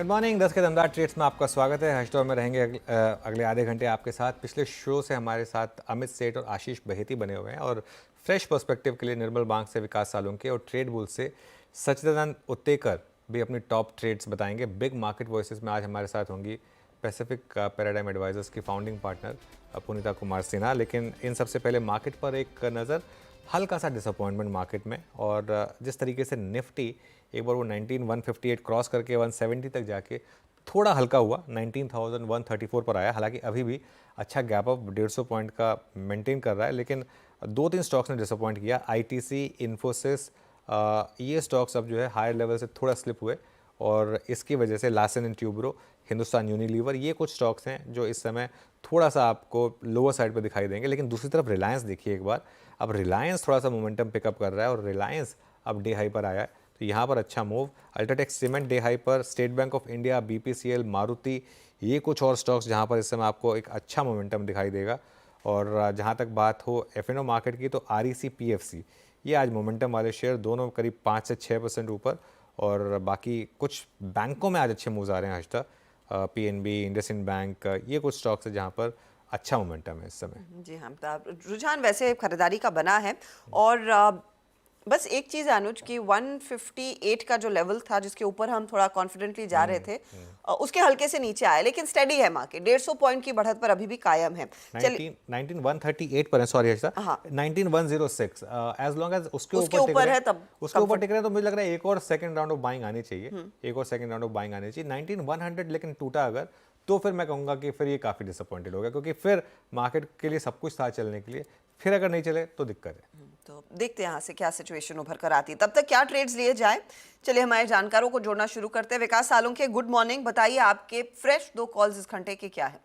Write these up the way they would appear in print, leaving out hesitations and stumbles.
Good morning. 10 के दमदार trades में आपका स्वागत है। हर्ष में रहेंगे अगले आधे घंटे आपके साथ। पिछले शो से हमारे साथ अमित सेठ और आशीष बहेती बने हुए हैं और फ्रेश पर्सपेक्टिव के लिए निर्मल बांग से विकास सालुंके और ट्रेड बुल से सच्चिदानंद उत्तेकर भी अपनी टॉप ट्रेड्स बताएंगे। बिग मार्केट वॉइसेस में आज हमारे साथ होंगी पैसिफिक पैराडाइम एडवाइजर्स की फाउंडिंग पार्टनर पुनीता कुमार सिन्हा। लेकिन इन सबसे पहले मार्केट पर एक नज़र। हल्का सा डिसअपॉइंटमेंट मार्केट में, और जिस तरीके से निफ्टी एक बार वो 19158 क्रॉस करके 170 तक जाके थोड़ा हल्का हुआ, 19134 पर आया। हालांकि अभी भी अच्छा गैप अप 150 पॉइंट का मेंटेन कर रहा है, लेकिन दो तीन स्टॉक्स ने डिसअपॉइंट किया। आईटीसी, इन्फोसिस, ये स्टॉक्स अब जो है हायर लेवल से थोड़ा स्लिप हुए, और इसकी वजह से Larsen and Toubro, Hindustan Unilever, ये कुछ स्टॉक्स हैं जो इस समय थोड़ा सा आपको लोअर साइड पर दिखाई देंगे। लेकिन दूसरी तरफ रिलायंस देखिए एक बार। अब रिलायंस थोड़ा सा मोमेंटम पिकअप कर रहा है और रिलायंस अब डे हाई पर आया है, तो यहाँ पर अच्छा move. UltraTech cement day high पर, State Bank of India, BPCL, Maruti, ये कुछ और स्टॉक्स जहाँ पर इस समय आपको एक अच्छा मोमेंटम दिखाई देगा। और जहाँ तक बात हो एफएनओ मार्केट की, तो आरईसी, पीएफसी, ये आज मोमेंटम वाले शेयर दोनों करीब 5 से 6% ऊपर। और बाकी कुछ बैंकों में आज अच्छे मूव्स आ रहे हैं आज तक। पीएनबी, इंडसइंड बैंक, ये कुछ स्टॉक्स है जहाँ पर अच्छा मोमेंटम है इस समय। जी हाँ, रुझान वैसे खरीदारी का बना है। और बस एक चीज़ अनुज की 158 का जो लेवल था जिसके ऊपर हम थोड़ा कॉन्फिडेंटली जा रहे थे, उसके हल्के से नीचे आया, लेकिन स्टेडी है मार्केट। 150 पॉइंट की बढ़त पर अभी भी कायम है। चलिए, 19138 पर है, सॉरी हर्षा, हाँ 19106, एज लॉन्ग एज उसके उसके ऊपर टिक ऊपर रहे है हैं, तब उसके ऊपर कंफर्ट। टिक रहे हैं, तो मुझे लग रहा है एक और सेकंड राउंड ऑफ बाइंग आनी चाहिए। एक और सेकंड राउंड ऑफ बाइंग आनी चाहिए। 19100 लेकिन टूटा अगर, तो फिर मैं कहूँगा कि फिर ये काफ़ी डिसअपॉइंटेड हो गया, क्योंकि फिर मार्केट के लिए सब कुछ था चलने के लिए, फिर अगर नहीं चले तो दिक्कत है। तो देखते हैं यहाँ से क्या सिचुएशन उभर कर आती है। तब तक क्या ट्रेड्स लिए जाए, चलिए हमारे जानकारों को जोड़ना शुरू करते हैं। विकास सालुंके, गुड मॉर्निंग। बताइए आपके फ्रेश दो कॉल्स इस घंटे के क्या है?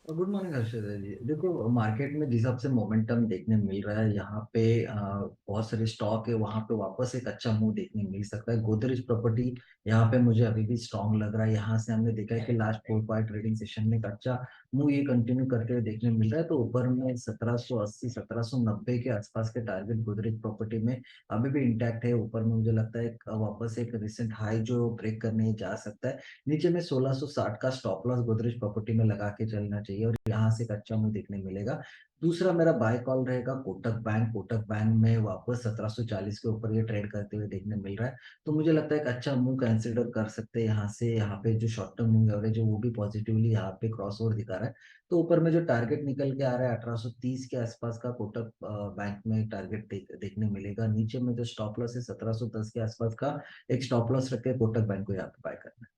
गुड मॉर्निंग हर्षद जी। देखो, मार्केट में जिस हिसाब से मोमेंटम देखने मिल रहा है, यहाँ पे बहुत सारे स्टॉक है, वहाँ पे वापस एक अच्छा मूव देखने मिल सकता है। गोदरेज प्रॉपर्टी यहाँ पे मुझे अभी भी स्ट्रांग लग रहा है। यहाँ से हमने देखा है कि लास्ट 4-5 ट्रेडिंग सेशन में एक अच्छा मूव ये कंटिन्यू करते हुए देखने मिल रहा है। तो ऊपर में 1780 1790 के आसपास के टारगेट गोदरेज प्रॉपर्टी में अभी भी इंटैक्ट है। ऊपर में मुझे लगता है वापस एक रिसेंट हाई जो ब्रेक करने जा सकता है। नीचे में 1660 का स्टॉप लॉस गोदरेज प्रॉपर्टी में लगा के चलना चाहिए, और यहाँ से एक अच्छा मूव देखने मिलेगा। दूसरा मेरा बाय कॉल रहेगा कोटक बैंक। कोटक बैंक में वापस 1740 के ऊपर ये ट्रेड करते हुए देखने मिल रहा है, तो मुझे लगता है एक अच्छा मूव कंसिडर कर सकते हैं यहाँ से। यहाँ पे जो शॉर्ट टर्म मूव एवरेज है वो भी पॉजिटिवली यहाँ पे क्रॉस ओवर दिखा रहा है। तो ऊपर में जो टारगेट निकल के आ रहा है 1830 के आसपास का कोटक बैंक में टारगेट देखने मिलेगा। नीचे में जो स्टॉप लॉस है 1710 के आसपास का एक स्टॉप लॉस रख के कोटक बैंक को यहाँ पे बाय करना है।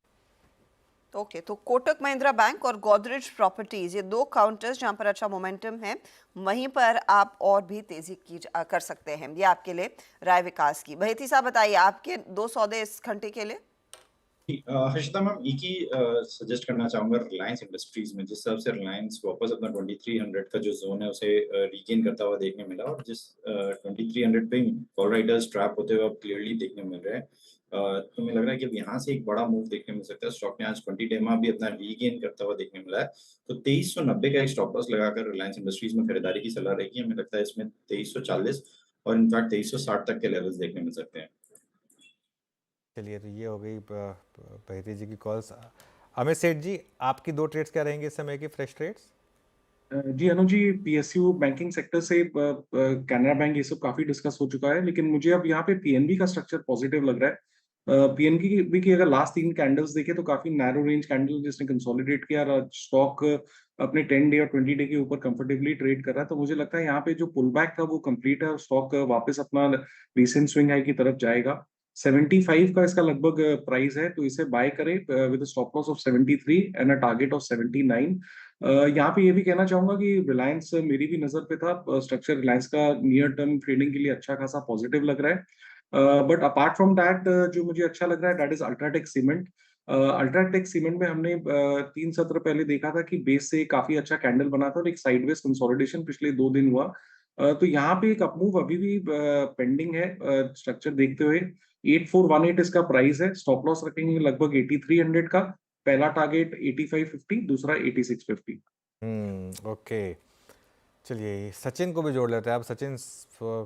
ओके, तो कोटक महिंद्रा बैंक और गोदरेज प्रॉपर्टीज, ये दो काउंटर्स जहां पर अच्छा मोमेंटम है, वहीं पर आप और भी तेजी कर सकते हैं। ये आपके लिए राय विकास की। बहेती साहब बताइए आपके दो सौदे इस घंटे के लिए। हर्षिता मैम, एक ही सजेस्ट करना चाहूंगा रिलायंस इंडस्ट्रीज में। जिस हिसाब से रिलायंस वापस अपना 2300 का जो जोन है उसे रीगेन करता हुआ देखने मिला, और जिस 2300 पे कॉल राइडर्स ट्रैप होते हुए अब क्लियरली देखने मिल रहे हैं, तो मुझे लग रहा है कि अब यहाँ से एक बड़ा मूव देखने मिल सकता है। स्टॉक ने आज 20 डेमा भी अपना रीगेन करता हुआ देखने मिला है, तो 2390 का एक स्टॉप लॉस लगाकर रिलायंस इंडस्ट्रीज में खरीदारी की सलाह रहेगी। हमें लगता है इसमें 2340 और इनफैक्ट 2360 तक के लेवल्स देखने मिल सकते हैं। चलिए, तो ये हो गई बहेती जी की कॉल्स। अमित सेठ जी, आपकी दो ट्रेड्स क्या रहेंगे इस समय की फ्रेश ट्रेड्स? जी Anu ji, PSU banking sector से कैनरा बैंक ये सब काफी डिस्कस हो चुका है, लेकिन मुझे अब यहाँ पे पीएनबी का स्ट्रक्चर पॉजिटिव लग रहा है। पीएनबी की अगर लास्ट 3 कैंडल्स देखे तो काफी नैरो रेंज कैंडल जिसने कंसोलिडेट किया, और स्टॉक अपने 10 डे और 20 डे के ऊपर कंफर्टेबली ट्रेड कर रहा है। तो मुझे लगता है यहाँ पे जो पुल बैक था वो कंप्लीट है, और स्टॉक वापस अपना रिसेंट स्विंग हाई की तरफ जाएगा। 75 का इसका लगभग प्राइस है, तो इसे बाय करें with stop loss of 73 and a target of 79। यहाँ पे ये भी कहना चाहूंगा कि रिलायंस मेरी भी नजर पे था। स्ट्रक्चर रिलायंस का नियर टर्म ट्रेडिंग के लिए अच्छा खासा पॉजिटिव लग रहा है। बट अपार्ट फ्रॉम दैट जो मुझे अच्छा लग रहा है that is UltraTech cement. UltraTech cement में हमने 3 सत्र पहले देखा था कि बेस से काफी अच्छा कैंडल बना था, और एक साइडवेज कंसोलिडेशन पिछले 2 दिन हुआ। तो यहाँ पे एक अपमूव अभी भी पेंडिंग है स्ट्रक्चर देखते हुए। 8418 इसका प्राइस है। स्टॉप लॉस रखेंगे लगभग 8300 का। पहला टारगेट 8550, दूसरा 8650। ओके। चलिए, सचिन को भी जोड़ लेते हैं। अब सचिन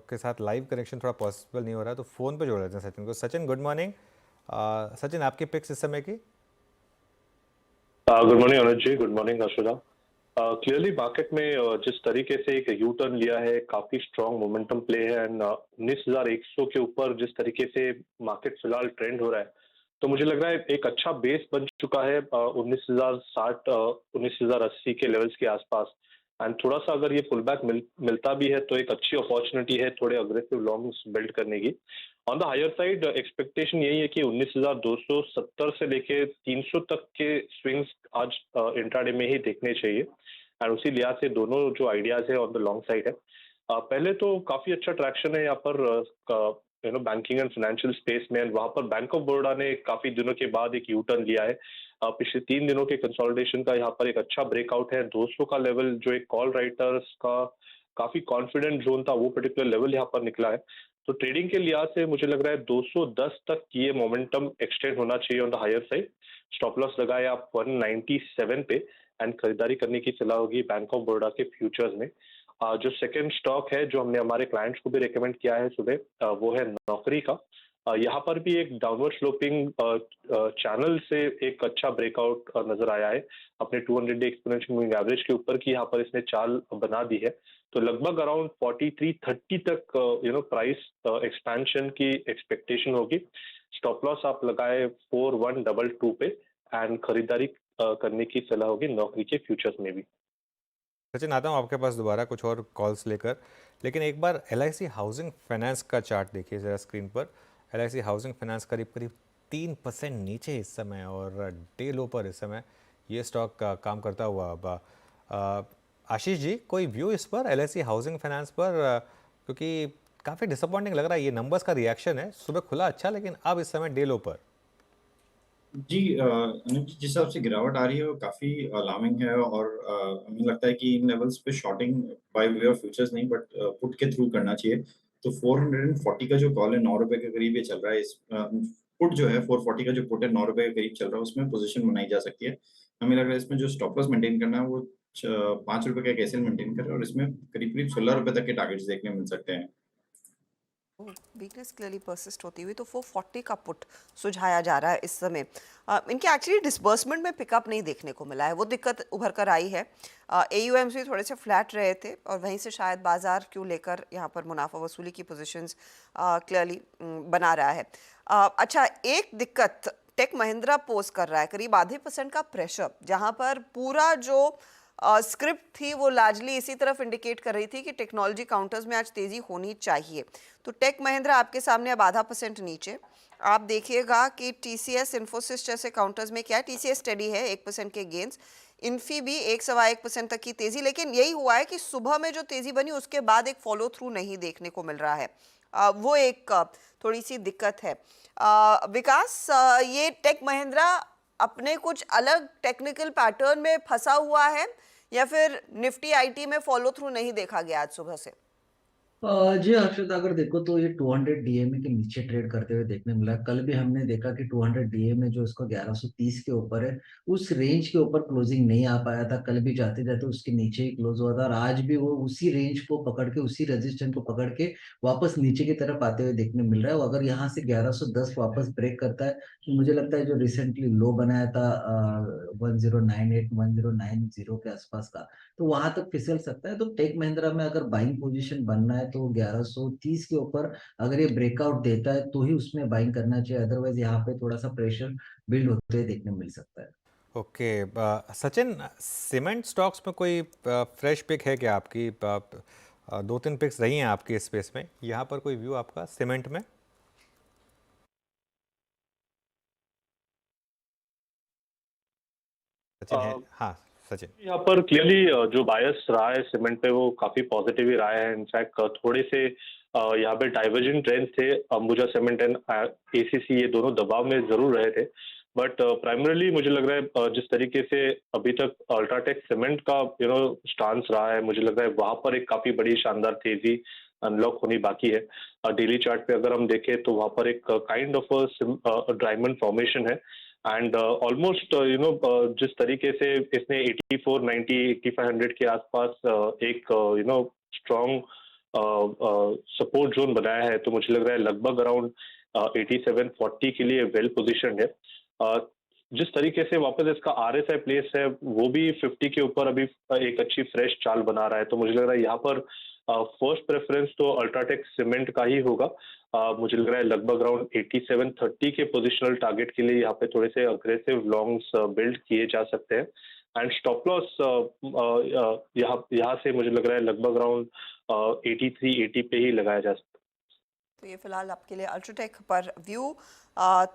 के साथ लाइव कनेक्शन थोड़ा पॉसिबल नहीं हो रहा है, तो फ़ोन पे जोड़ लेते हैं सचिन को। Sachin, good morning. सचिन, आपकी पिक्स इस समय की? Good morning Anuj ji, good morning Harshada. Clearly market में जिस तरीके से एक यू टर्न लिया है, काफी स्ट्रांग मोमेंटम प्ले है एंड 19,100 के ऊपर जिस तरीके से मार्केट फिलहाल ट्रेंड हो रहा है, तो मुझे लग रहा है एक अच्छा बेस बन चुका है 19,060 19,080 के लेवल्स के आसपास। एंड थोड़ा सा अगर ये पुल बैक मिलता भी है तो एक अच्छी अपॉर्चुनिटी है थोड़े अग्रेसिव लॉन्ग्स बिल्ड करने की। On the higher side expectation यही है कि 19,270 से लेके 300 तक के स्विंग्स आज इंट्राडे में ही देखने चाहिए एंड उसी लिहाज से दोनों जो आइडियाज है ऑन द लॉन्ग साइड है। पहले तो काफी अच्छा ट्रैक्शन है यहाँ पर बैंकिंग एंड फाइनेंशियल स्पेस में, एंड वहां पर बैंक ऑफ बड़ौदा ने काफी दिनों के बाद एक यू टर्न लिया है। पिछले 3 दिनों के कंसोलिडेशन का यहाँ पर एक अच्छा ब्रेकआउट है। 200 का लेवल जो एक कॉल राइटर्स का काफी कॉन्फिडेंट जोन था, वो पर्टिकुलर लेवल यहाँ पर निकला है। तो ट्रेडिंग के लिहाज से मुझे लग रहा है 210 तक ये मोमेंटम एक्सटेंड होना चाहिए on the higher side. Stop loss लगाए आप 197 पे एंड खरीदारी करने की सलाह होगी बैंक ऑफ बड़ौदा के फ्यूचर्स में। जो सेकंड स्टॉक है जो हमने हमारे क्लाइंट्स को भी रेकमेंड किया है सुबह, वो है नौकरी का। यहाँ पर भी एक डाउनवर्ड स्लोपिंग चैनल से एक अच्छा ब्रेकआउट नजर आया है अपने 200 डे एक्सपोनेंशियल मूविंग एवरेज के ऊपर की, यहाँ पर इसने चाल बना दी है। तो लगभग अराउंड 4330 तक प्राइस एक्सपेंशन की एक्सपेक्टेशन होगी। स्टॉप लॉस आप लगाए 4122 पे एंड खरीदारी करने की सलाह होगी नौकरी के फ्यूचर्स में भी। सचिन, आता हूँ आपके पास दोबारा कुछ और कॉल्स लेकर, लेकिन एक बार LIC हाउसिंग फाइनेंस का चार्ट देखिए ज़रा स्क्रीन पर। LIC हाउसिंग फाइनेंस करीब करीब 3% नीचे इस समय और डे लो पर इस समय ये स्टॉक का काम करता हुआ। अब आशीष जी, कोई व्यू इस पर LIC हाउसिंग फाइनेंस पर? क्योंकि काफ़ी डिसअपॉइंटिंग लग रहा है, ये नंबर्स का रिएक्शन है। सुबह खुला अच्छा, लेकिन अब इस समय डे लो पर। जी अनुज जी, जिस हिसाब से गिरावट आ रही है वो काफी अलार्मिंग है और हमें लगता है कि इन लेवल्स पे shorting by way of futures नहीं बट पुट के थ्रू करना चाहिए। तो 440 का जो कॉल है 9 रुपए के करीब ये चल रहा है। इस पुट जो है 440 का जो पुट है 9 रुपए के करीब चल रहा है, उसमें पोजीशन बनाई जा सकती है। हमें लग रहा है इसमें जो स्टॉप लॉस मेंटेन करना है वो 5 रुपए का कैसे मेंटेन करें और इसमें करीब करीब 16 रुपए तक के टारगेट्स देखने मिल सकते हैं। वीकनेस क्लियरली परसिस्ट होती हुई तो 440 का पुट सुझाया जा रहा है इस समय। इनके एक्चुअली डिसबर्समेंट में पिकअप नहीं देखने को मिला है, वो दिक्कत उभर कर आई है। AUMs भी थोड़े से फ्लैट रहे थे और वहीं से शायद बाजार क्यों लेकर यहाँ पर मुनाफा वसूली की पोजीशंस क्लियरली बना रहा है। अच्छा, एक दिक्कत टेक महिंद्रा पोज कर रहा है, करीब आधे % का प्रेशर, जहाँ पर पूरा जो स्क्रिप्ट थी वो लार्जली इसी तरफ इंडिकेट कर रही थी कि टेक्नोलॉजी काउंटर्स में आज तेजी होनी चाहिए। तो टेक महिंद्रा आपके सामने अब आधा % नीचे। आप देखिएगा कि TCS इन्फोसिस जैसे काउंटर्स में क्या है, TCS स्टेडी है 1% के गेंस, इन्फी भी 1-1.25% तक की तेजी, लेकिन यही हुआ है कि सुबह में जो तेजी बनी उसके बाद एक फॉलो थ्रू नहीं देखने को मिल रहा है। वो एक थोड़ी सी दिक्कत है। विकास, ये टेक महिंद्रा अपने कुछ अलग टेक्निकल पैटर्न में फंसा हुआ है या फिर निफ्टी IT में फॉलो थ्रू नहीं देखा गया आज सुबह से? जी हर्षद, अगर देखो तो ये 200 DMA के नीचे ट्रेड करते हुए देखने मिला। कल भी हमने देखा कि 200 DMA जो इसको 1130 के ऊपर है, उस रेंज के ऊपर क्लोजिंग नहीं आ पाया था। कल भी जाते जाते उसके नीचे ही क्लोज हुआ था और आज भी वो उसी रेंज को पकड़ के, उसी रेजिस्टेंस को पकड़ के वापस नीचे की तरफ आते हुए देखने मिल रहा है। और अगर यहाँ से 1110 वापस ब्रेक करता है तो मुझे लगता है जो रिसेंटली लो बनाया था 1098 1090 के आसपास का, तो वहां तक फिसल सकता है। तो टेक महिंद्रा में अगर बाइंग पोजीशन बनना है तो 1130 के ऊपर अगर ये ब्रेकआउट देता है तो ही उसमें बाइंग करना चाहिए, अदरवाइज यहाँ पे थोड़ा सा प्रेशर बिल्ड होते हुए देखने मिल सकता है। ओके, सचिन, सीमेंट स्टॉक्स में कोई फ्रेश पिक है क्या आपकी? 2-3 पिक्स रही हैं आपकी इस स्पेस में, यहाँ पर कोई व्यू आपका सीमेंट में? सचिन है? हाँ सचिन। यहाँ पर क्लियरली जो बायस रहा है सीमेंट पे वो काफी पॉजिटिव ही रहा है। इनफैक्ट थोड़े से यहाँ पे डाइवर्जेंट ट्रेंड्स थे। अंबुजा सीमेंट एंड ACC ये दोनों दबाव में जरूर रहे थे, बट प्राइमरली मुझे लग रहा है जिस तरीके से अभी तक अल्ट्राटेक सीमेंट का स्टांस रहा है, मुझे लग रहा है वहां पर एक काफी बड़ी शानदार तेजी अनलॉक होनी बाकी है। डेली चार्ट पे अगर हम देखें तो वहां पर एक काइंड ऑफ डायमंड फॉर्मेशन है एंड ऑलमोस्ट जिस तरीके से इसने 8490 8500 के आसपास एक स्ट्रॉन्ग सपोर्ट जोन बनाया है, तो मुझे लग रहा है लगभग अराउंड 8740 के लिए वेल पोजिशनड है। जिस तरीके से वापस इसका RSI प्लेस है वो भी 50 के ऊपर अभी एक अच्छी फ्रेश चाल बना रहा है, तो मुझे लग रहा है यहाँ पर फर्स्ट प्रेफरेंस तो अल्ट्राटेक सीमेंट का ही होगा। मुझे लग रहा है लगभग अराउंड 8730 के पोजिशनल टारगेट के लिए यहाँ पे थोड़े से अग्रेसिव लॉन्ग्स बिल्ड किए जा सकते हैं, एंड स्टॉप लॉस यहाँ से मुझे लग रहा है लगभग अराउंड 8380 पे ही लगाया जा सकता है। तो ये फिलहाल आपके लिए अल्ट्राटेक पर व्यू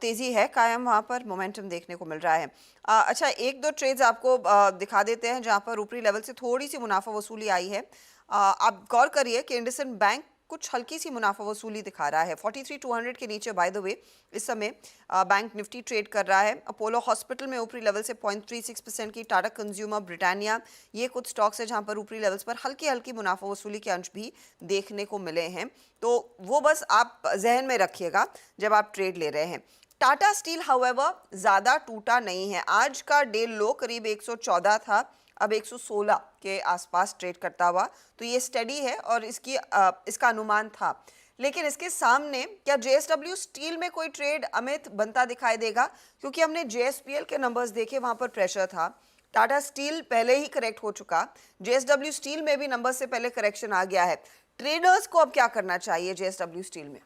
तेजी है कायम, वहाँ पर मोमेंटम देखने को मिल रहा है। अच्छा, एक दो ट्रेड्स आपको दिखा देते हैं जहाँ पर ऊपरी लेवल से थोड़ी सी मुनाफा वसूली आई है। आप गौर करिए कि इंडसइंड बैंक कुछ हल्की सी मुनाफा वसूली दिखा रहा है 43,200 के नीचे। बाय द वे इस समय बैंक निफ्टी ट्रेड कर रहा है। अपोलो हॉस्पिटल में ऊपरी लेवल से 0.36% की, टाटा कंज्यूमर, ब्रिटानिया, ये कुछ स्टॉक्स है जहां पर ऊपरी लेवल्स पर हल्की हल्की मुनाफा वसूली के अंश भी देखने को मिले हैं, तो वो बस आप जहन में रखिएगा जब आप ट्रेड ले रहे हैं। टाटा स्टील हाउएवर ज़्यादा टूटा नहीं है। आज का डे लो करीब 114 था, अब 116 के आसपास ट्रेड करता हुआ, तो ये स्टडी है और इसका अनुमान था। लेकिन इसके सामने क्या JSW स्टील में कोई ट्रेड अमित बनता दिखाई देगा? क्योंकि हमने JSPL के नंबर्स देखे, वहाँ पर प्रेशर था। टाटा स्टील पहले ही करेक्ट हो चुका, JSW स्टील में भी नंबर से पहले करेक्शन आ गया है। ट्रेडर्स को अब क्या करना चाहिए JSW स्टील में?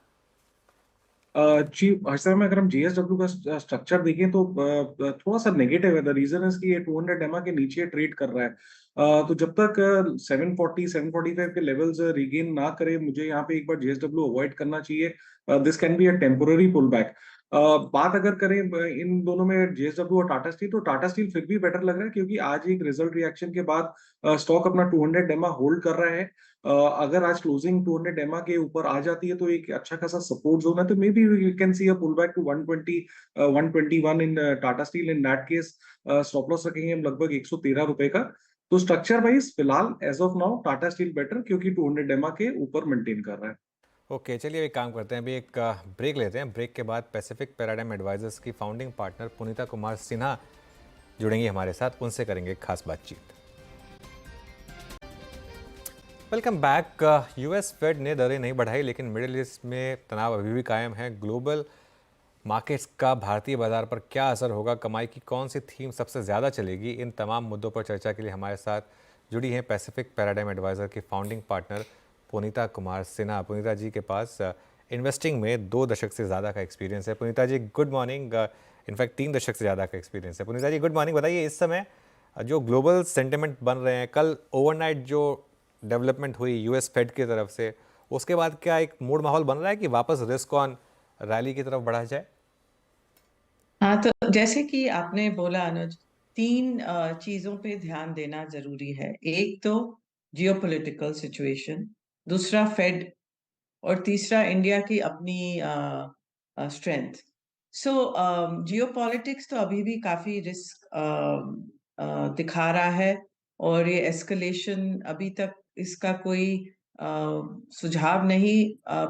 जी हर्षद, में अगर हम JSW का स्ट्रक्चर देखें तो थोड़ा सा नेगेटिव है। द रीजन इज कि ये 200 EMA के नीचे ट्रेड कर रहा है। तो जब तक 740 745 के लेवल्स रिगेन ना करे, मुझे यहाँ पे एक बार JSW अवॉइड करना चाहिए। This can be a temporary pull back. बात अगर करें इन दोनों में JSW और टाटा स्टील, तो टाटा स्टील फिर भी बेटर लग रहा है क्योंकि आज एक रिजल्ट रिएक्शन के बाद स्टॉक अपना 200 EMA होल्ड कर रहा है। अगर आज क्लोजिंग 200 EMA के ऊपर आ जाती है तो एक अच्छा खासा सपोर्ट जोन है, तो maybe we can see a pull back to 120 121 in Tata Steel. In that case stop loss रखेंगे हम लगभग 113 रुपए का। तो स्ट्रक्चर वाइज फिलहाल as of now Tata Steel better, क्योंकि 200 EMA के ऊपर मेंटेन कर रहा है। ओके, चलिए एक काम करते हैं, अभी एक ब्रेक लेते हैं। ब्रेक के बाद पैसिफिक पैराडाइम एडवाइजर्स की फाउंडिंग पार्टनर पुनीता कुमार सिन्हा जुड़ेंगी हमारे साथ, उनसे करेंगे खास बातचीत। Welcome back. US फेड ने दरें नहीं बढ़ाई, लेकिन मिडिल ईस्ट में तनाव अभी भी कायम है। ग्लोबल मार्केट्स का भारतीय बाजार पर क्या असर होगा, कमाई की कौन सी थीम सबसे ज़्यादा चलेगी, इन तमाम मुद्दों पर चर्चा के लिए हमारे साथ जुड़ी हैं पैसिफिक पैराडाइम एडवाइज़र की फाउंडिंग पार्टनर पुनीता कुमार सिन्हा। पुनीता जी के पास इन्वेस्टिंग में 2 दशक से ज़्यादा का एक्सपीरियंस है। पुनीता जी गुड मॉर्निंग। इनफैक्ट 3 दशक से ज़्यादा का एक्सपीरियंस है। पुनीता जी गुड मॉर्निंग। बताइए, इस समय जो ग्लोबल सेंटिमेंट बन रहे हैं, कल ओवरनाइट जो डेवलपमेंट हुई US फेड की तरफ से, उसके बाद क्या एक मूड माहौल बन रहा है कि वापस रिस्क ऑन रैली की तरफ बढ़ा जाए? हाँ, तो जैसे कि आपने बोला अनुज, 3 चीजों पे ध्यान देना जरूरी है। एक तो जियोपॉलिटिकल सिचुएशन, दूसरा फेड, और तीसरा इंडिया की अपनी स्ट्रेंथ। सो जियोपॉलिटिक्स तो अभी भी काफी रिस्क दिखा रहा है, और ये एस्केलेशन अभी तक इसका कोई सुझाव नहीं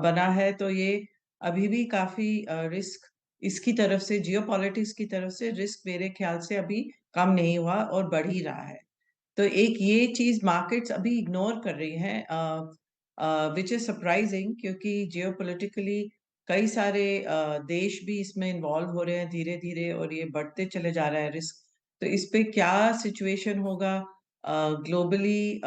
बना है, तो ये अभी भी काफी रिस्क इसकी तरफ से, जियोपॉलिटिक्स की तरफ से रिस्क मेरे ख्याल से अभी कम नहीं हुआ और बढ़ ही रहा है। तो एक ये चीज मार्केट्स अभी इग्नोर कर रही हैं, विच इज सरप्राइजिंग, क्योंकि जियोपॉलिटिकली कई सारे देश भी इसमें इन्वॉल्व हो रहे हैं धीरे धीरे, और ये बढ़ते चले जा रहा है रिस्क। तो इस पे क्या सिचुएशन होगा ग्लोबली,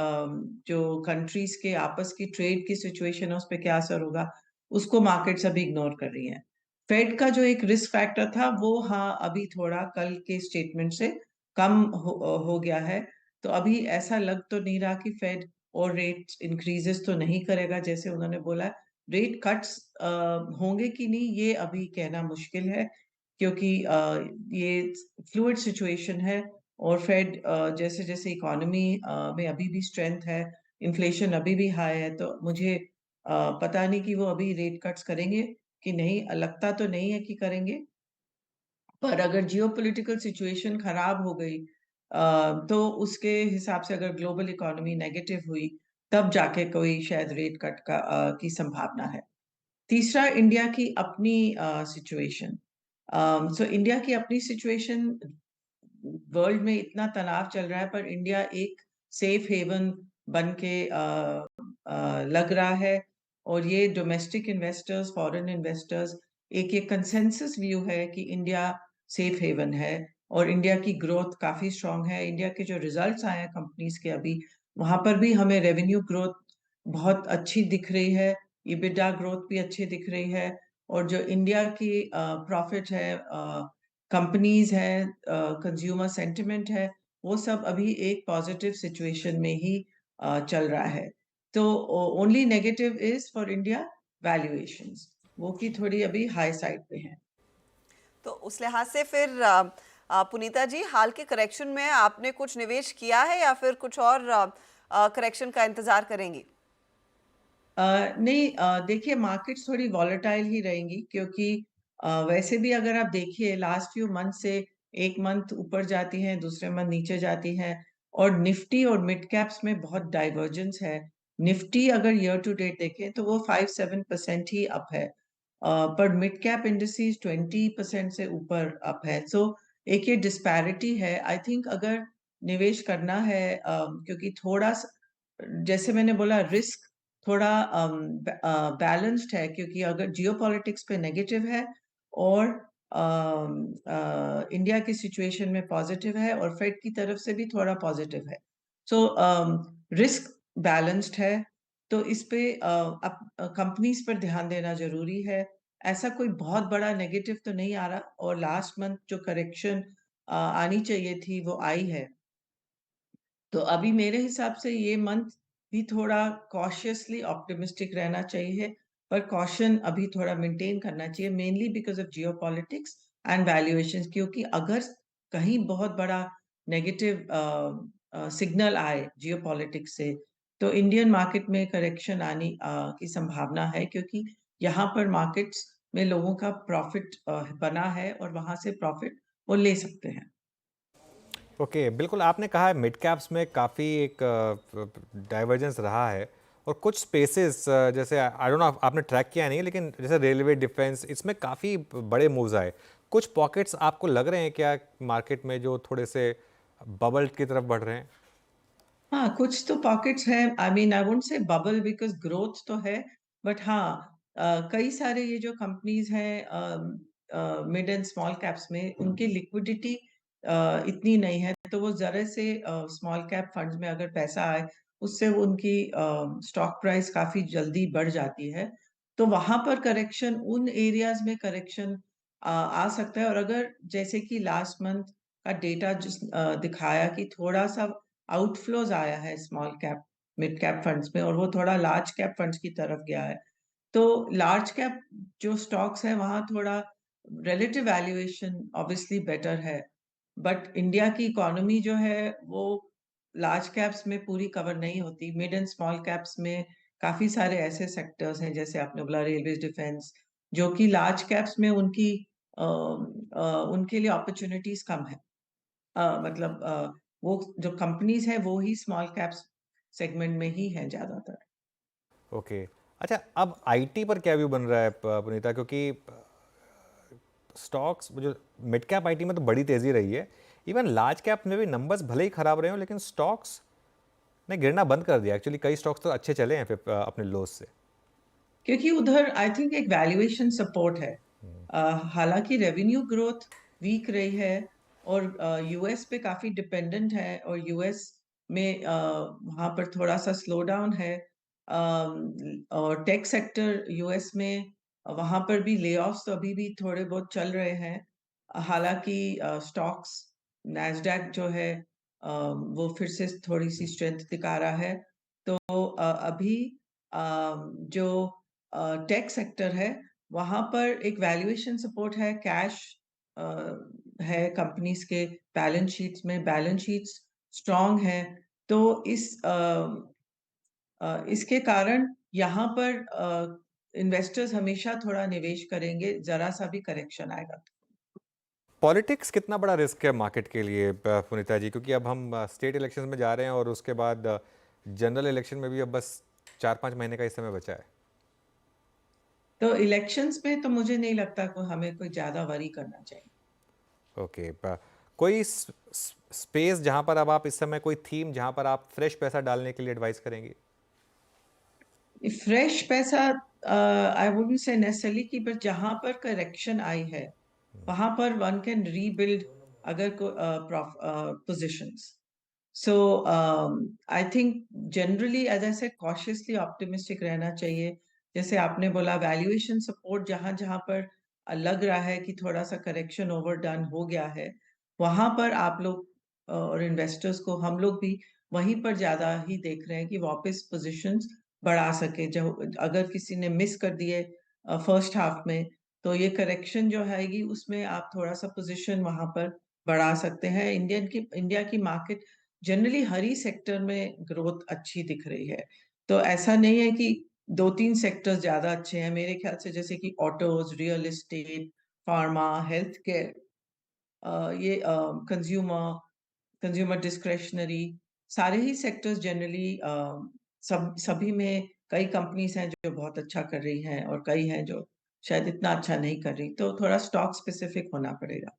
जो कंट्रीज के आपस की ट्रेड की सिचुएशन है उस पे क्या असर होगा, उसको मार्केट्स अभी इग्नोर कर रही हैं। फेड का जो एक रिस्क फैक्टर था वो, हाँ, अभी थोड़ा कल के स्टेटमेंट से कम हो गया है। तो अभी ऐसा लग तो नहीं रहा कि फेड और रेट इंक्रीजेस तो नहीं करेगा जैसे उन्होंने बोला। रेट कट्स होंगे कि नहीं ये अभी कहना मुश्किल है, क्योंकि ये फ्लूइड सिचुएशन है, और फेड जैसे जैसे इकोनॉमी में अभी भी स्ट्रेंथ है, इन्फ्लेशन अभी भी हाई है, तो मुझे पता नहीं कि वो अभी रेट कट्स करेंगे कि नहीं। लगता तो नहीं है कि करेंगे, पर अगर जियोपॉलिटिकल सिचुएशन खराब हो गई तो उसके हिसाब से अगर ग्लोबल इकोनॉमी नेगेटिव हुई, तब जाके कोई शायद रेट कट की संभावना है। तीसरा, इंडिया की अपनी सिचुएशन। सो इंडिया की अपनी सिचुएशन, वर्ल्ड में इतना तनाव चल रहा है, पर इंडिया एक सेफ हेवन बन के लग रहा है, और ये डोमेस्टिक इन्वेस्टर्स, फॉरेन इन्वेस्टर्स, एक कंसेंसस व्यू है कि इंडिया सेफ हेवन है। और इंडिया की ग्रोथ काफ़ी स्ट्रांग है। इंडिया के जो रिजल्ट्स आए हैं कंपनीज के अभी, वहाँ पर भी हमें रेवेन्यू ग्रोथ बहुत अच्छी दिख रही है, EBITDA ग्रोथ भी अच्छी दिख रही है, और जो इंडिया की प्रॉफिट है, कंपनीज है, कंज्यूमर सेंटिमेंट है, वो सब अभी एक पॉजिटिव सिचुएशन में ही चल रहा है। तो only negative is for India valuations, वो की थोड़ी अभी हाई साइड पे है। तो उस लिहाज से फिर पुनीता जी, हाल के करेक्शन में आपने कुछ निवेश किया है या फिर कुछ और करेक्शन का इंतजार करेंगी? नहीं, देखिए मार्केट्स थोड़ी वॉलेटाइल ही रहेंगी, क्योंकि वैसे भी अगर आप देखिए लास्ट फ्यू मंथ से, एक मंथ ऊपर जाती हैं, दूसरे मंथ नीचे जाती हैं, और निफ्टी और मिड कैप्स में बहुत डाइवर्जेंस है। निफ्टी अगर ईयर टू डेट देखें तो वो 5-7% ही अप है, पर मिड कैप इंडिसेस 20% से ऊपर अप है। सो एक ये डिस्पैरिटी है। आई थिंक अगर निवेश करना है, क्योंकि थोड़ा जैसे मैंने बोला, रिस्क थोड़ा बैलेंस्ड है, क्योंकि अगर जियोपॉलिटिक्स पे नेगेटिव है और इंडिया की सिचुएशन में पॉजिटिव है, और फेड की तरफ से भी थोड़ा पॉजिटिव है, सो रिस्क बैलेंस्ड है। तो इस पे कंपनीज पर ध्यान देना जरूरी है। ऐसा कोई बहुत बड़ा नेगेटिव तो नहीं आ रहा, और लास्ट मंथ जो करेक्शन आनी चाहिए थी वो आई है। तो अभी मेरे हिसाब से ये मंथ भी थोड़ा कॉशियसली ऑप्टिमिस्टिक रहना चाहिए, पर कॉशन अभी थोड़ा मेंटेन करना चाहिए, mainly because of geopolitics and valuations, क्योंकि अगर कहीं बहुत बड़ा नेगेटिव सिग्नल आए जियोपॉलिटिक्स से, तो इंडियन मार्केट में करेक्शन आने की संभावना है, क्योंकि यहाँ पर मार्केट्स में लोगों का प्रॉफिट बना है और वहां से प्रॉफिट वो ले सकते हैं। ओके, बिल्कुल आपने कहा है मिड कैप्स में काफ़ी एक डाइवर्जेंस रहा है, और कुछ स्पेसेस जैसे आई डोंट नो आपने ट्रैक किया नहीं, लेकिन जैसे रेलवे, डिफेंस, इसमें काफ़ी बड़े मूव्स आए। कुछ पॉकेट्स आपको लग रहे हैं क्या मार्केट में जो थोड़े से बबल की तरफ बढ़ रहे हैं? हाँ, कुछ तो पॉकेट्स हैं। I mean I won't say bubble because growth तो है, बट हाँ, कई सारे ये जो कंपनीज हैं मिड एंड स्मॉल कैप्स में, उनकी लिक्विडिटी इतनी नहीं है, तो वो जरा से स्मॉल कैप फंड्स में अगर पैसा आए, उससे वो उनकी स्टॉक प्राइस काफी जल्दी बढ़ जाती है। तो वहां पर करेक्शन, उन एरियाज में करेक्शन आ सकता है। और अगर जैसे कि लास्ट मंथ का डेटा जिस दिखाया कि थोड़ा सा आउटफ्लोज आया है small cap mid cap funds में, और वो थोड़ा लार्ज कैप फंड्स की तरफ गया है, तो लार्ज कैप जो स्टॉक्स है वहां थोड़ा रिलेटिव वैल्यूएशन ऑब्वियसली बेटर है, बट इंडिया की इकोनॉमी जो है वो लार्ज कैप्स में पूरी कवर नहीं होती। मिड एंड स्मॉल कैप्स में काफी सारे ऐसे सेक्टर्स हैं, जैसे आपने बोला रेलवे, डिफेंस, जो कि लार्ज कैप्स में उनके लिए अपॉर्चुनिटीज कम है। मतलब वो जो कंपनीज है वो ही स्मॉल कैप्स सेगमेंट में ही है ज्यादातर। ओके, अच्छा, अब आईटी पर क्या व्यू बन रहा है पुनीता? क्योंकि स्टॉक्स जो मिड कैप आईटी में तो बड़ी तेज़ी रही है, इवन लार्ज कैप में भी नंबर्स भले ही खराब रहे हो, लेकिन स्टॉक्स ने गिरना बंद कर दिया। एक्चुअली कई स्टॉक्स तो अच्छे चले हैं फिर अपने लोस से। क्योंकि उधर आई थिंक एक वैल्यूएशन सपोर्ट है। हालांकि रेवेन्यू ग्रोथ वीक रही है, और यूएस पे काफी डिपेंडेंट है, और यूएस में वहां पर थोड़ा सा स्लो डाउन है। और टेक सेक्टर यूएस में, वहां पर भी लेऑफ्स तो अभी भी थोड़े बहुत चल रहे हैं। हालांकि स्टॉक्स, नैस्डैक जो है वो फिर से थोड़ी सी स्ट्रेंथ दिखा रहा है। तो अभी जो टेक सेक्टर है, वहां पर एक वैल्यूएशन सपोर्ट है, कैश है कंपनीज के बैलेंस शीट्स में, बैलेंस शीट्स स्ट्रांग है। तो इसके कारण यहाँ पर इन्वेस्टर्स हमेशा थोड़ा निवेश करेंगे, जरा सा भी करेक्शन आएगा। पॉलिटिक्स कितना बड़ा रिस्क है मार्केट के लिए पुनीता जी? क्योंकि अब हम स्टेट इलेक्शंस में जा रहे हैं, और उसके बाद जनरल इलेक्शन में भी अब बस 4-5 महीने का इस समय बचा है। तो इलेक्शंस में तो मुझे नहीं लगता को हमें कोई ज्यादा वरी करना चाहिए। ओके, कोई स्पेस जहां पर अब आप इस समय, कोई थीम जहां पर आप फ्रेश पैसा डालने के लिए एडवाइस करेंगे? फ्रेश पैसा आई वुडंट से नेसेसरली, कि बट जहां पर करेक्शन आई है वहां पर वन कैन रीबिल्ड अगर positions. So I think generally, as I said, cautiously optimistic रहना चाहिए. जैसे आपने बोला वैल्यूएशन सपोर्ट जहां जहां पर लग रहा है कि थोड़ा सा करेक्शन ओवरडन हो गया है, वहां पर आप लोग और इन्वेस्टर्स को हम लोग भी वहीं पर ज्यादा ही देख रहे हैं कि वापस पोजीशंस बढ़ा सके. जो अगर किसी ने मिस कर दिए फर्स्ट हाफ में, तो ये करेक्शन जो आएगी उसमें आप थोड़ा सा पोजीशन वहां पर बढ़ा सकते हैं. इंडिया की मार्केट जनरली हर ही सेक्टर में ग्रोथ अच्छी दिख रही है. तो ऐसा नहीं है कि 2-3 सेक्टर्स ज्यादा अच्छे हैं. मेरे ख्याल से जैसे कि autos, real estate, pharma, health care, ये कंज्यूमर डिस्क्रेशनरी, सारे ही सेक्टर्स जनरली सभी में कई कंपनीज हैं जो बहुत अच्छा कर रही हैं और कई हैं जो शायद इतना अच्छा नहीं कर रही. तो थोड़ा स्टॉक स्पेसिफिक होना पड़ेगा.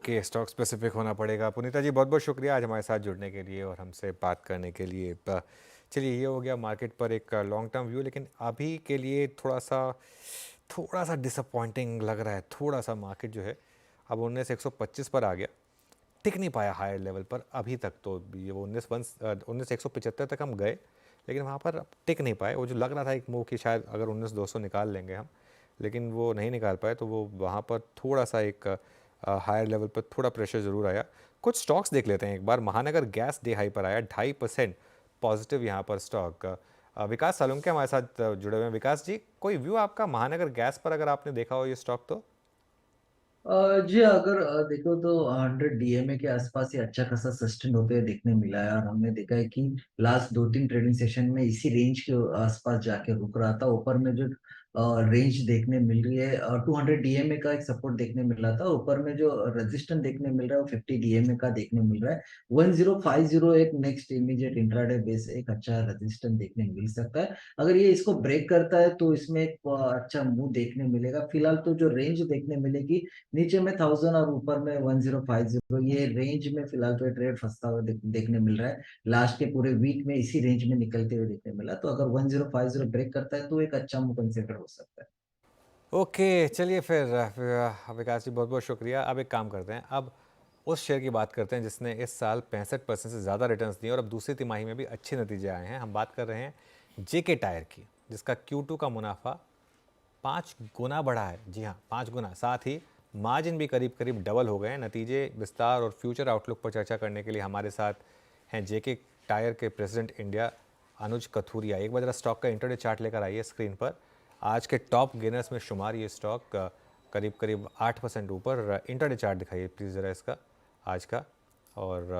के स्टॉक स्पेसिफिक होना पड़ेगा. पुनीता जी बहुत बहुत शुक्रिया आज हमारे साथ जुड़ने के लिए और हमसे बात करने के लिए. चलिए ये हो गया मार्केट पर एक लॉन्ग टर्म व्यू, लेकिन अभी के लिए थोड़ा सा डिसअपॉइंटिंग लग रहा है. थोड़ा सा मार्केट जो है अब 19,125 पर आ गया, टिक नहीं पाया हायर लेवल पर अभी तक. तो ये वो 19,175 तक हम गए, लेकिन वहाँ पर टिक नहीं पाए. वो जो लग रहा था एक मूव कि शायद अगर 19,200 निकाल लेंगे हम, लेकिन वो नहीं निकाल पाए. तो वो वहाँ पर थोड़ा सा एक हायर लेवल पर थोड़ा प्रेशर ज़रूर आया. कुछ स्टॉक्स देख लेते हैं एक बार. महानगर गैस डे हाई पर आया, 2.5% पॉजिटिव यहाँ पर स्टॉक. विकास सालुंके हमारे साथ जुड़े हुए हैं. विकास जी, कोई व्यू आपका महानगर गैस पर, अगर आपने देखा हो ये स्टॉक तो? जी अगर देखो तो 100 डीएमए के आसपास ये अच्छा खासा सस्टेन होते हुए देखने मिला है, और हमने देखा है कि लास्ट 2-3 ट्रेडिंग सेशन में इसी रेंज के आसपास जाके रुक रहा था. ऊपर में जो रेंज देखने मिल रही है, 200 डीएमए का एक सपोर्ट देखने मिल रहा था. ऊपर में जो रेजिस्टेंस देखने मिल रहा है वो 50 डीएमए का देखने मिल रहा है. 1050 एक नेक्स्ट इमीडिएट इंट्राडे बेस एक अच्छा रेजिस्टेंस देखने मिल सकता है. अगर ये इसको ब्रेक करता है तो इसमें एक अच्छा मूव देखने मिलेगा. फिलहाल तो जो रेंज देखने मिलेगी नीचे में 1000 और ऊपर में 1050, ये रेंज में फिलहाल तो ट्रेड फंसता हुआ देखने मिल रहा है. लास्ट के पूरे वीक में इसी रेंज में निकलते हुए देखने मिला. तो अगर 1050 ब्रेक करता है तो एक अच्छा मूव कंसिडर हो सकता है. ओके, चलिए फिर विकास जी बहुत बहुत शुक्रिया. अब एक काम करते हैं, अब उस शेयर की बात करते हैं जिसने इस साल 65% से ज़्यादा रिटर्न्स दिए और अब दूसरी तिमाही में भी अच्छे नतीजे आए हैं. हम बात कर रहे हैं जेके टायर की, जिसका Q2 का मुनाफा 5 गुना बढ़ा है. जी हाँ, 5 गुना. साथ ही मार्जिन भी करीब करीब डबल हो गए हैं. नतीजे, विस्तार और फ्यूचर आउटलुक पर चर्चा करने के लिए हमारे साथ हैं जेके टायर के प्रेसिडेंट इंडिया अनुज कथूरिया. एक बार जरा स्टॉक का इंटरडे चार्ट लेकर आइए स्क्रीन पर. आज के टॉप गेनर्स में शुमार ये स्टॉक, करीब करीब 8% ऊपर. इंटरडे चार्ट दिखाइए प्लीज़ ज़रा इसका आज का. और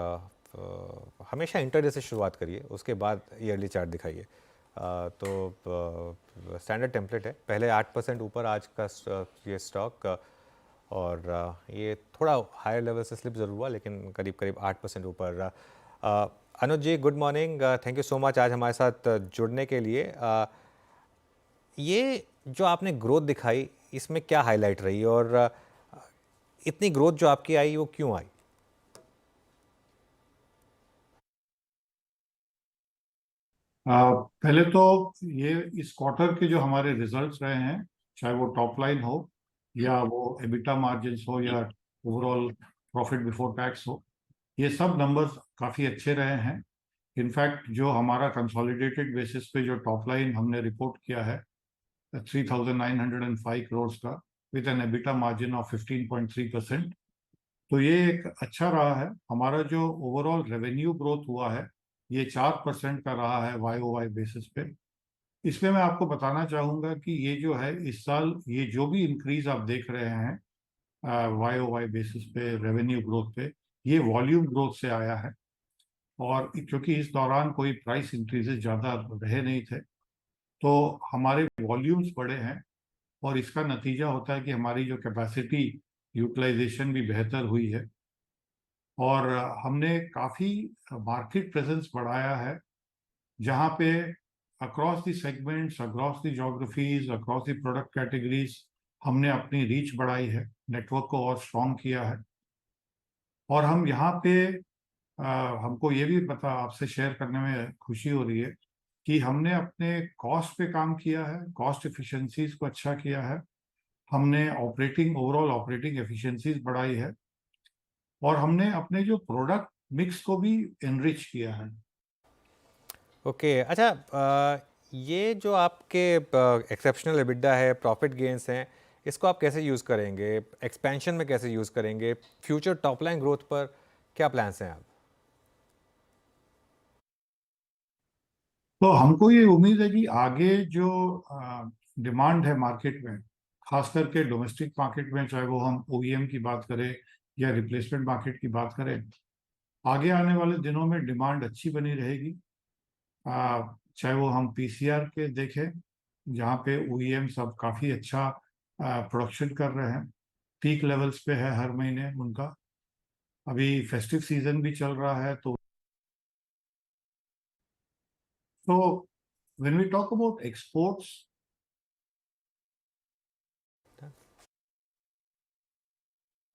हमेशा इंटरडे से शुरुआत करिए, उसके बाद ईयरली चार्ट दिखाइए. तो स्टैंडर्ड टेम्पलेट है. पहले 8% ऊपर आज का ये स्टॉक, और ये थोड़ा हायर लेवल से स्लिप ज़रूर हुआ, लेकिन करीब करीब 8% ऊपर. Anuj ji good morning, thank you so much आज हमारे साथ जुड़ने के लिए. ये जो आपने ग्रोथ दिखाई, इसमें क्या हाईलाइट रही, और इतनी ग्रोथ जो आपकी आई वो क्यों आई? पहले तो ये इस क्वार्टर के जो हमारे रिजल्ट्स रहे हैं, चाहे वो टॉप लाइन हो या वो एबिटा मार्जिन्स हो या ओवरऑल प्रॉफिट बिफोर टैक्स हो, ये सब नंबर्स काफ़ी अच्छे रहे हैं. इनफैक्ट जो हमारा कंसोलिडेटेड बेसिस पे जो टॉप लाइन हमने रिपोर्ट किया है 3,905 करोड़ का with an EBITDA margin of 15.3%, तो ये एक अच्छा रहा है. हमारा जो ओवरऑल रेवेन्यू ग्रोथ हुआ है ये 4% का रहा है YOY बेसिस पे. इसमें मैं आपको बताना चाहूँगा कि ये जो है इस साल ये जो भी इंक्रीज आप देख रहे हैं YOY बेसिस पे रेवेन्यू ग्रोथ पे, ये वॉल्यूम ग्रोथ से आया है. और क्योंकि इस दौरान कोई प्राइस इंक्रीजेस ज़्यादा रहे नहीं थे, तो हमारे वॉल्यूम्स बढ़े हैं, और इसका नतीजा होता है कि हमारी जो कैपेसिटी यूटिलाइजेशन भी बेहतर हुई है. और हमने काफ़ी मार्केट प्रेजेंस बढ़ाया है, जहाँ पे across the segments, across the geographies, across the product categories हमने अपनी रीच बढ़ाई है, नेटवर्क को और स्ट्रॉन्ग किया है. और हम यहाँ पे हमको ये भी पता आपसे शेयर करने में खुशी हो रही है कि हमने अपने कॉस्ट पे काम किया है, कॉस्ट एफिशिएंसीज को अच्छा किया है. हमने ओवरऑल ऑपरेटिंग एफिशिएंसीज बढ़ाई है. और हमने अपने जो प्रोडक्ट मिक्स को भी एनरिच किया है। ओके, अच्छा, ये जो आपके एक्सेप्शनल एबिटडा है, प्रॉफिट गेन्स हैं, इसको आप कैसे यूज़ करेंगे, एक्सपेंशन में कैसे यूज़ करेंगे, फ्यूचर टॉप लाइन ग्रोथ पर क्या प्लान्स हैं आप? तो हमको ये उम्मीद है कि आगे जो डिमांड है मार्केट में, खास करके डोमेस्टिक मार्केट में, चाहे वो हम ओईएम की बात करें या रिप्लेसमेंट मार्केट की बात करें, आगे आने वाले दिनों में डिमांड अच्छी बनी रहेगी। चाहे वो हम पीसीआर के देखें, जहाँ पे ओईएम सब काफ़ी अच्छा प्रोडक्शन कर रहे हैं, पीक लेवल्स पे है हर महीने उनका। अभी फेस्टिव सीजन भी चल रहा है, तो when we talk about exports,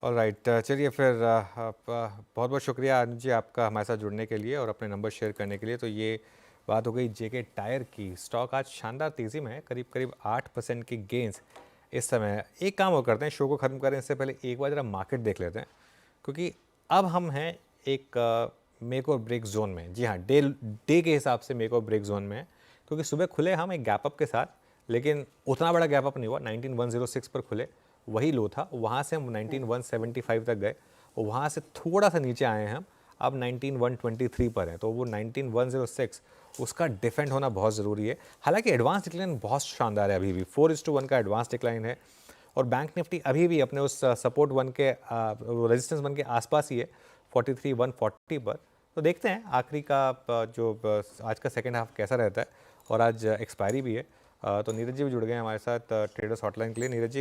alright, चलिए फिर बहुत बहुत शुक्रिया अनुज जी आपका हमारे साथ जुड़ने के लिए और अपने नंबर शेयर करने के लिए। तो ये बात हो गई जेके टायर की। स्टॉक आज शानदार तेज़ी में है, करीब करीब 8% की गेंस इस समय। एक काम और करते हैं, शो को ख़त्म करें इससे पहले एक बार ज़रा मार्केट देख लेते हैं, क्योंकि अब हम हैं एक मेक और ब्रेक जोन में। जी हाँ, डे के हिसाब से मेक और ब्रेक जोन में है, क्योंकि सुबह खुले हम एक गैप अप के साथ, लेकिन उतना बड़ा गैप अप नहीं हुआ। 19106 पर खुले, वही लो था, वहाँ से हम 19175 तक गए और वहाँ से थोड़ा सा नीचे आए हैं हम, अब 19123 पर हैं। तो वो 19106 उसका डिफेंड होना बहुत ज़रूरी है। हालांकि एडवांस डिक्लाइन बहुत शानदार है, अभी भी 4:1 का एडवांस डिक्लाइन है और बैंक निफ्टी अभी भी अपने उस सपोर्ट वन के रेजिस्टेंस वन के आसपास ही है, 43,140 पर। तो देखते हैं आखिरी का जो आज का सेकेंड हाफ कैसा रहता है। और आज एक्सपायरी भी है। तो नीरज जी भी जुड़ गए हमारे साथ ट्रेडर्स हॉटलाइन के लिए। नीरज जी,